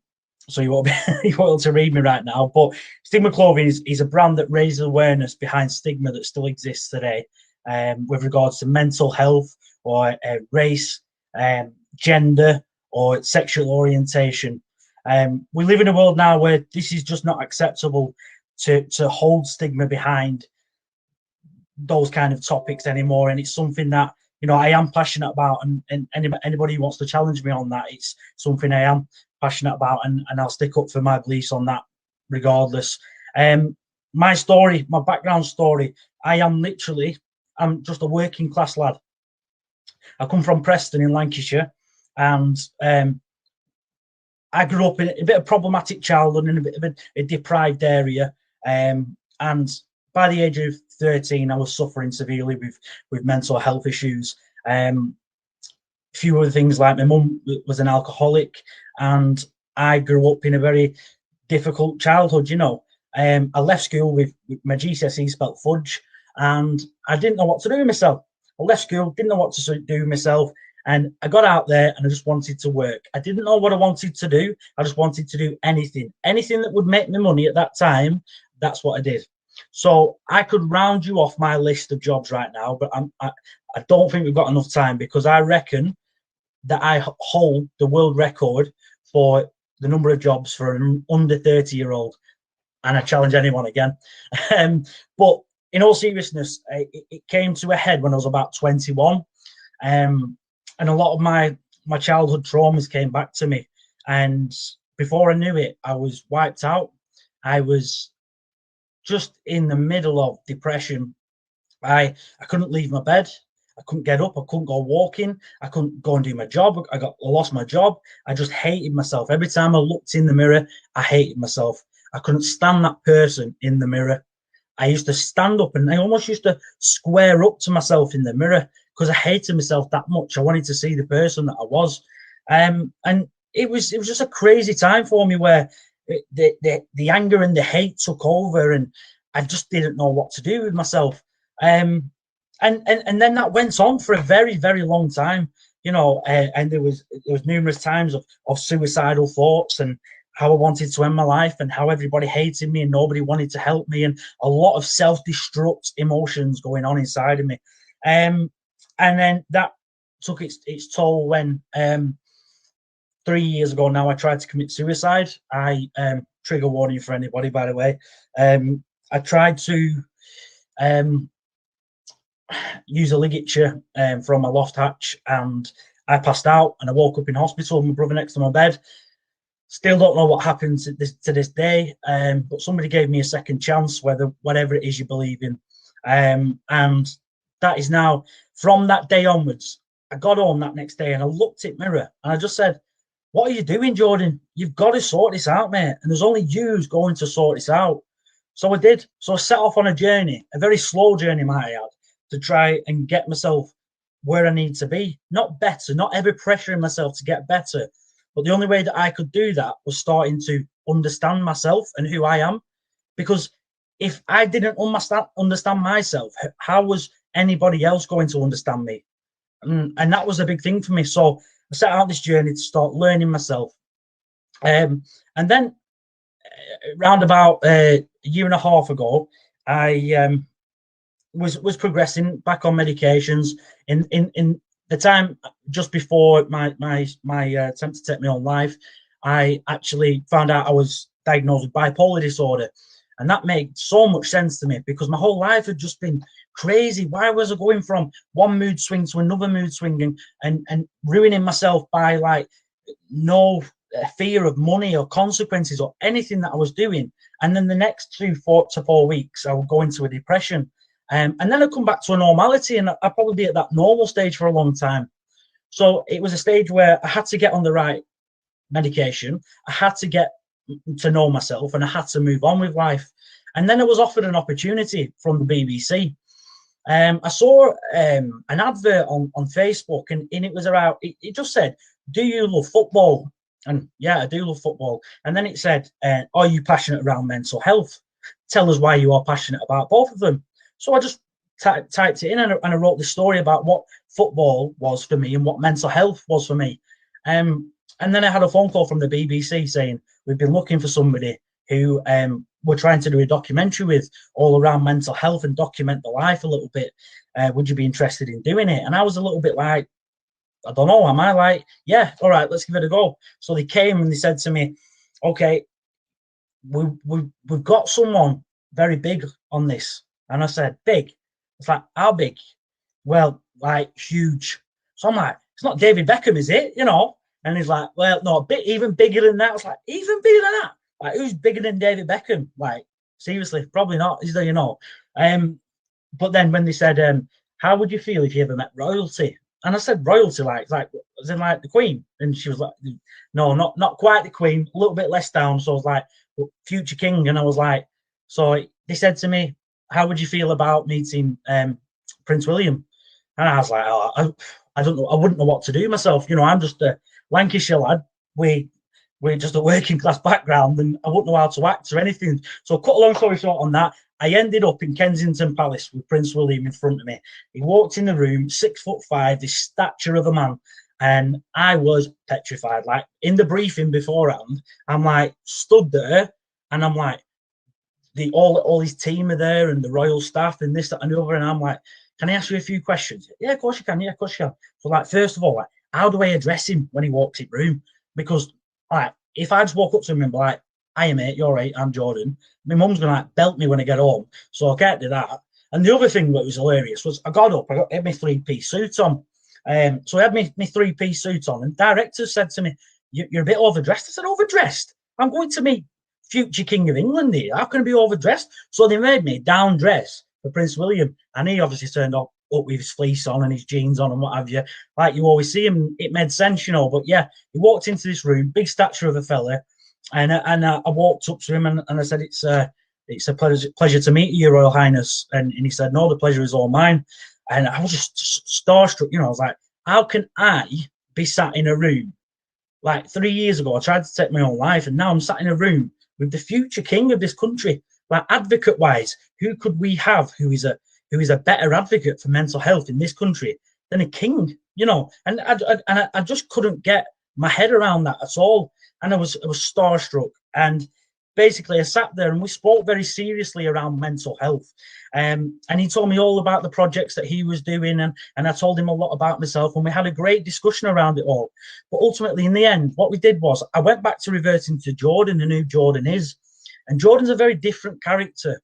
So you won't be able to read me right now. But Stigma Clothing is a brand that raises awareness behind stigma that still exists today. With regards to mental health or race, gender or sexual orientation. We live in a world now where this is just not acceptable to hold stigma behind those kind of topics anymore. And it's something that, you know, I am passionate about, and anybody who wants to challenge me on that, it's something I am passionate about, and I'll stick up for my beliefs on that regardless. My story, my background story, I'm just a working class lad. I come from Preston in Lancashire, and I grew up in a bit of problematic childhood in a bit of a deprived area. And by the age of 13, I was suffering severely with mental health issues. few other things, like my mum was an alcoholic, and I grew up in a very difficult childhood, you know. I left school with my GCSE spelt fudge, and I didn't know what to do with myself. I left school, didn't know what to do with myself, and I got out there and I just wanted to work. I didn't know what I wanted to do. I just wanted to do anything that would make me money at that time. That's what I did. So I could round you off my list of jobs right now, but I don't think we've got enough time, because I reckon that I hold the world record for the number of jobs for an under 30-year-old, and I challenge anyone again. But in all seriousness, it came to a head when I was about 21, and a lot of my childhood traumas came back to me, and before I knew it, I was wiped out. I was just in the middle of depression. I couldn't leave my bed. I couldn't get up. I couldn't go walking. I couldn't go and do my job. I lost my job. I just hated myself. Every time I looked in the mirror, I hated myself. I couldn't stand that person in the mirror. I used to stand up and I almost used to square up to myself in the mirror because I hated myself that much. I wanted to see the person that I was. And it was just a crazy time for me, where the anger and the hate took over, and I just didn't know what to do with myself. And then that went on for a very, very long time, you know, and there was numerous times of suicidal thoughts, and how I wanted to end my life, and how everybody hated me and nobody wanted to help me, and a lot of self-destruct emotions going on inside of me. And then that took its toll when 3 years ago now I tried to commit suicide. Trigger warning for anybody, by the way. I tried to use a ligature from a loft hatch, and I passed out and I woke up in hospital, my brother next to my bed. Still don't know what happened to this day, but somebody gave me a second chance, whatever it is you believe in. And that is now, from that day onwards, I got home that next day and I looked at the mirror and I just said, what are you doing, Jordan? You've got to sort this out, mate. And there's only you who's going to sort this out. So I did. So I set off on a journey, a very slow journey, might I add, to try and get myself where I need to be. Not better, not ever pressuring myself to get better. But the only way that I could do that was starting to understand myself and who I am. Because if I didn't understand myself, how was anybody else going to understand me? And that was a big thing for me. So I set out this journey to start learning myself. And then around about a year and a half ago, I was progressing back on medications. In the time just before my attempt to take my own life, I actually found out I was diagnosed with bipolar disorder. And that made so much sense to me, because my whole life had just been crazy. Why was I going from one mood swing to another mood swing, and ruining myself by like no fear of money or consequences or anything that I was doing? And then the next 2 to 4 weeks, I would go into a depression. And then I'd come back to a normality, and I'd probably be at that normal stage for a long time. So it was a stage where I had to get on the right medication. I had to get to know myself, and I had to move on with life. And then I was offered an opportunity from the BBC. I saw an advert on Facebook, and it was around, it just said, do you love football? And yeah, I do love football. And then it said, are you passionate around mental health? Tell us why you are passionate about both of them. So I just typed it in, and I wrote the story about what football was for me and what mental health was for me. And then I had a phone call from the BBC saying, we've been looking for somebody who we're trying to do a documentary with, all around mental health, and document the life a little bit. Would you be interested in doing it? And I was a little bit like, I don't know, am I? Like, yeah, all right, let's give it a go. So they came and they said to me, okay, we've got someone very big on this. And I said, big? It's like, how big? Well, like, huge. So I'm like, it's not David Beckham, is it? You know? And he's like, well, no, a bit even bigger than that. I was like, even bigger than that? Like, who's bigger than David Beckham? Like, seriously, probably not, is there, you know? But then when they said, how would you feel if you ever met royalty? And I said, royalty, like as in like the Queen. And she was like, no, not quite the Queen, a little bit less down. So I was like, well, future king. And I was like, so they said to me, how would you feel about meeting Prince William? And I was like, oh, I don't know, I wouldn't know what to do myself. You know, I'm just a Lancashire lad. We're just a working class background, and I wouldn't know how to act or anything. So, cut a long story short on that, I ended up in Kensington Palace with Prince William in front of me. He walked in the room, 6'5", this stature of a man, and I was petrified. Like, in the briefing beforehand, I'm like stood there, and I'm like, all his team are there, and the royal staff, and this, that, and the other, and I'm like, can I ask you a few questions? Yeah, of course you can. Yeah, of course you can. So, like, first of all, like, how do I address him when he walks in the room? Because, like, if I just walk up to him and be like, "Hiya, mate, you're right, I'm Jordan," my mum's gonna like belt me when I get home, so I can't do that. And the other thing that was hilarious was I got up, I had my three-piece suit on. So I had my three-piece suit on, and directors said to me, "You're a bit overdressed." I said, "Overdressed? I'm going to meet future King of England here. How can I be overdressed?" So they made me down dress for Prince William, and he obviously turned up with his fleece on and his jeans on and what have you. Like you always see him, it made sense, you know. But yeah, he walked into this room, big stature of a fella, and I walked up to him and I said, "It's a pleasure to meet you, Your Royal Highness." And he said, "No, the pleasure is all mine." And I was just starstruck, you know. I was like, how can I be sat in a room? Like 3 years ago, I tried to take my own life, and now I'm sat in a room with the future king of this country. Like, advocate-wise, who could we have who is a better advocate for mental health in this country than a king? You know, and I just couldn't get my head around that at all. And I was starstruck. And basically, I sat there and we spoke very seriously around mental health. And he told me all about the projects that he was doing, and I told him a lot about myself, and we had a great discussion around it all. But ultimately, in the end, what we did was I went back to reverting to Jordan and who Jordan is. And Jordan's a very different character.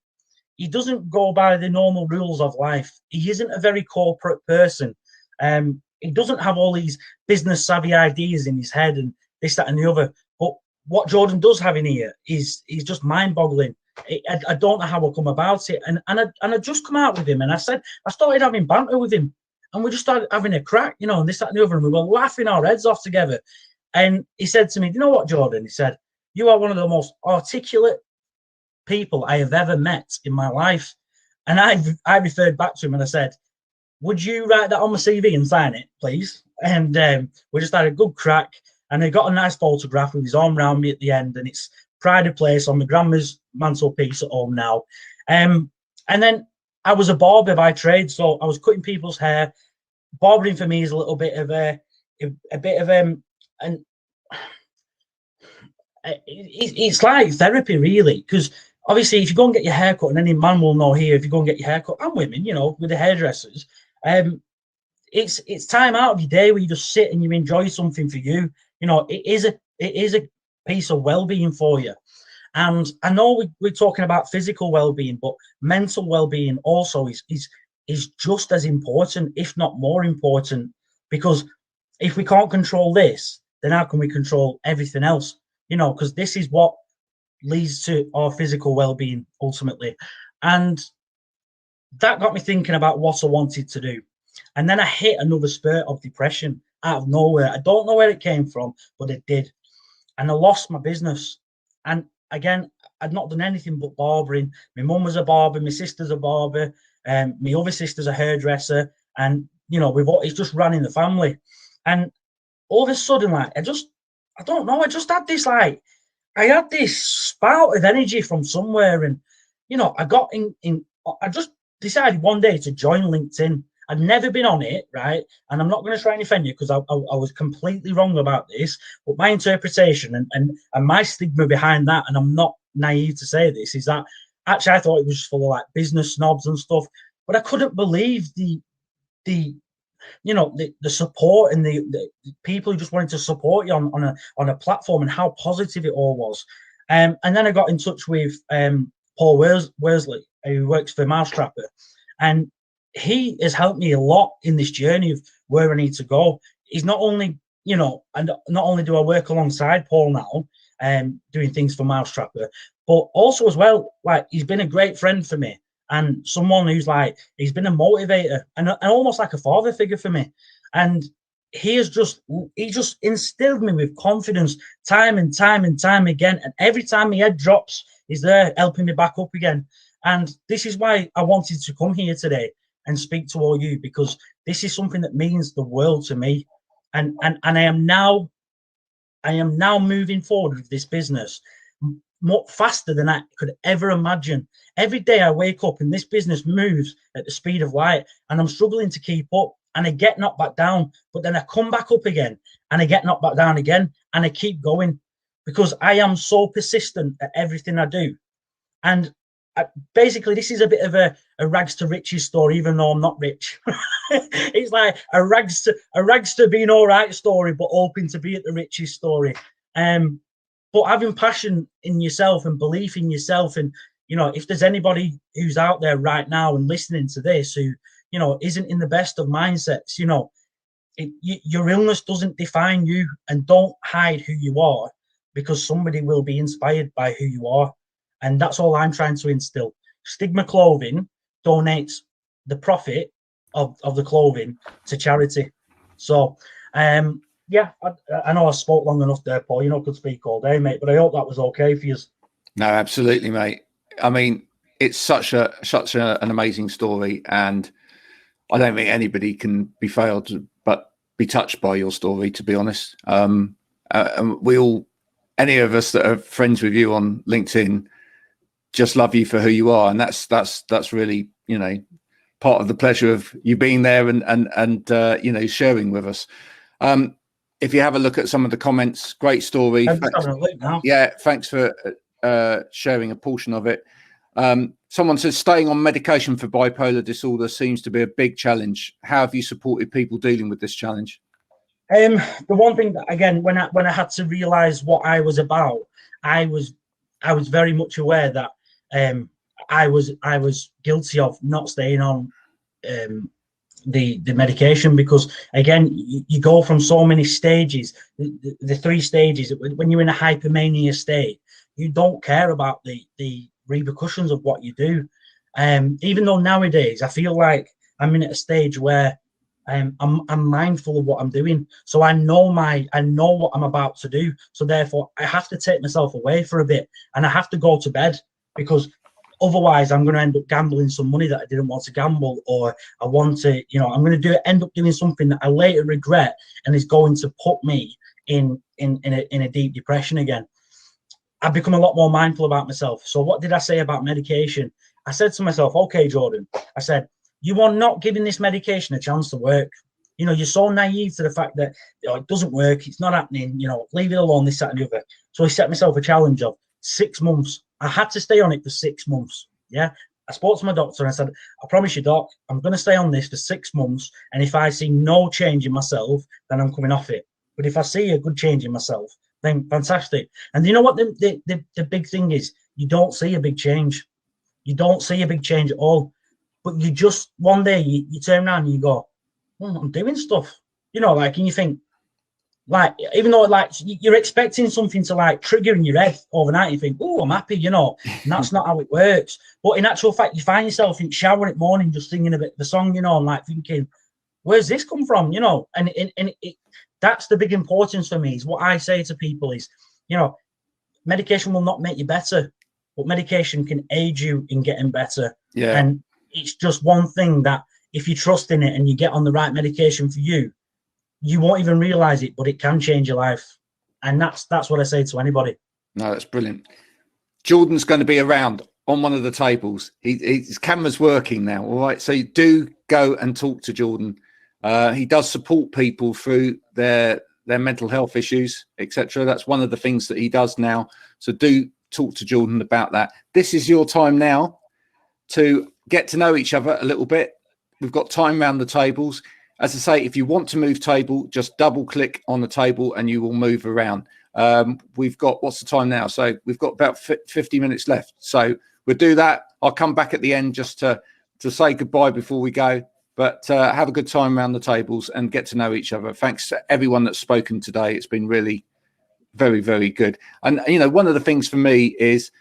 He doesn't go by the normal rules of life. He isn't a very corporate person. He doesn't have all these business savvy ideas in his head and this, that, and the other. But what Jordan does have in here is just mind boggling. I don't know how I come about it. And I just come out with him, and I started having banter with him, and we just started having a crack, you know, and this, that, and the other, and we were laughing our heads off together. And he said to me, "You know what, Jordan?" He said, "You are one of the most articulate people I have ever met in my life." And I referred back to him and I said, "Would you write that on my CV and sign it, please?" And we just had a good crack, and I got a nice photograph with his arm around me at the end, and it's pride of place on my grandma's mantelpiece at home now. And then I was a barber by trade, so I was cutting people's hair. Barbering for me is a little bit of it's like therapy, really, because obviously if you go and get your hair cut, and any man will know here, if you go and get your hair cut, and women, you know, with the hairdressers, it's time out of your day where you just sit and you enjoy something for you. You know, it is a piece of well-being for you. And I know we're talking about physical well-being, but mental well-being also is just as important, if not more important, because if we can't control this, then how can we control everything else? You know, because this is what leads to our physical well-being ultimately. And that got me thinking about what I wanted to do. And then I hit another spurt of depression out of nowhere. I don't know where it came from, but it did. And I lost my business. And again, I'd not done anything but barbering. My mum was a barber, my sister's a barber, and my other sister's a hairdresser. And, you know, it's just ran in the family. And all of a sudden, like, I don't know, I just had this, like, I had this spout of energy from somewhere. And, you know, I just decided one day to join LinkedIn. I'd never been on it, right? And I'm not going to try and offend you because I was completely wrong about this. But my interpretation and my stigma behind that, and I'm not naive to say this, is that actually I thought it was just full of like business snobs and stuff. But I couldn't believe the support and the people who just wanted to support you on a platform, and how positive it all was. And then I got in touch with Paul Worsley, who works for Mousetrapper, and he has helped me a lot in this journey of where I need to go. He's not only, you know, and not only do I work alongside Paul now, doing things for Mousetrapper, but also as well, like, he's been a great friend for me, and someone who's like, he's been a motivator and almost like a father figure for me. And he just instilled me with confidence time and time and time again. And every time my head drops, he's there helping me back up again. And this is why I wanted to come here today, and speak to all you, because this is something that means the world to me. And I am now moving forward with this business more faster than I could ever imagine. Every day I wake up and this business moves at the speed of light, and I'm struggling to keep up, and I get knocked back down, but then I come back up again and I get knocked back down again, and I keep going because I am so persistent at everything I do. And basically, this is a bit of a rags to riches story, even though I'm not rich. It's like a rags to being all right story, but hoping to be at the riches story. But having passion in yourself and belief in yourself, and if there's anybody who's out there right now and listening to this who isn't in the best of mindsets, your illness doesn't define you, and don't hide who you are, because somebody will be inspired by who you are. And that's all I'm trying to instill. Stigma Clothing donates the profit of the clothing to charity. So, yeah, I know I spoke long enough there, Paul. I could speak all day, mate, but I hope that was okay for you. No, absolutely, mate. I mean, it's such an amazing story, and I don't think anybody can be failed but be touched by your story, to be honest. And we all, any of us that are friends with you on LinkedIn, just love you for who you are, and that's really part of the pleasure of you being there and sharing with us. If you have a look at some of the comments, great story. Yeah, thanks for sharing a portion of it. Someone says staying on medication for bipolar disorder seems to be a big challenge. How have you supported people dealing with this challenge? The one thing that, again, when I had to realize what I was about, I was very much aware that I was guilty of not staying on the medication, because again, you go from so many stages, the 3 stages. When you're in a hypomania state, you don't care about the repercussions of what you do. Even though nowadays I feel like I'm in a stage where I'm mindful of what I'm doing, so I know what I'm about to do. So therefore, I have to take myself away for a bit, and I have to go to bed, because otherwise I'm going to end up gambling some money that I didn't want to gamble, or I want to, I'm going to end up doing something that I later regret, and is going to put me in a deep depression again. I've become a lot more mindful about myself. So what did I say about medication? I said to myself, okay, Jordan, I said, you are not giving this medication a chance to work. You're so naive to the fact that it doesn't work, it's not happening, leave it alone, this, that, and the other. So I set myself a challenge of 6 months. I had to stay on it for 6 months. Yeah. I spoke to my doctor and I said, I promise you, doc, I'm going to stay on this for 6 months. And if I see no change in myself, then I'm coming off it. But if I see a good change in myself, then fantastic. And you know what the big thing is? You don't see a big change. You don't see a big change at all. But you just, one day, you turn around and you go, well, I'm doing stuff. And you think, even though you're expecting something to trigger in your head overnight, you think, oh, I'm happy, and that's not how it works. But in actual fact, you find yourself in the shower at morning just singing a bit of the song, and thinking, where's this come from, and that's the big importance for me. Is what I say to people is, medication will not make you better, but medication can aid you in getting better. Yeah. And it's just one thing that if you trust in it and you get on the right medication for you, you won't even realize it, but it can change your life. And that's what I say to anybody. No, that's brilliant. Jordan's going to be around on one of the tables. His camera's working now. All right. So you do go and talk to Jordan. He does support people through their mental health issues, etc. That's one of the things that he does now. So do talk to Jordan about that. This is your time now to get to know each other a little bit. We've got time around the tables. As I say, if you want to move table, just double click on the table and you will move around. We've got, what's the time now? So we've got about 50 minutes left. So we'll do that. I'll come back at the end just to say goodbye before we go. But have a good time around the tables and get to know each other. Thanks to everyone that's spoken today. It's been really very, very good. And, one of the things for me is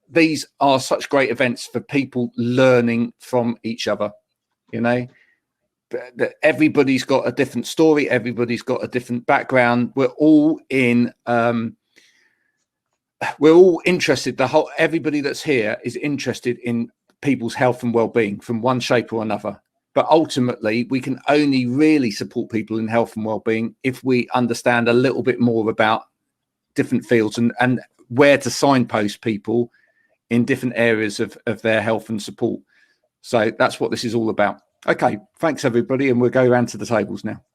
these are such great events for people learning from each other, Everybody's got a different story. Everybody's got a different background. We're all interested. Everybody that's here is interested in people's health and well-being from one shape or another. But ultimately, we can only really support people in health and well-being if we understand a little bit more about different fields and where to signpost people in different areas of their health and support. So that's what this is all about. Okay, thanks everybody, and we'll go around to the tables now.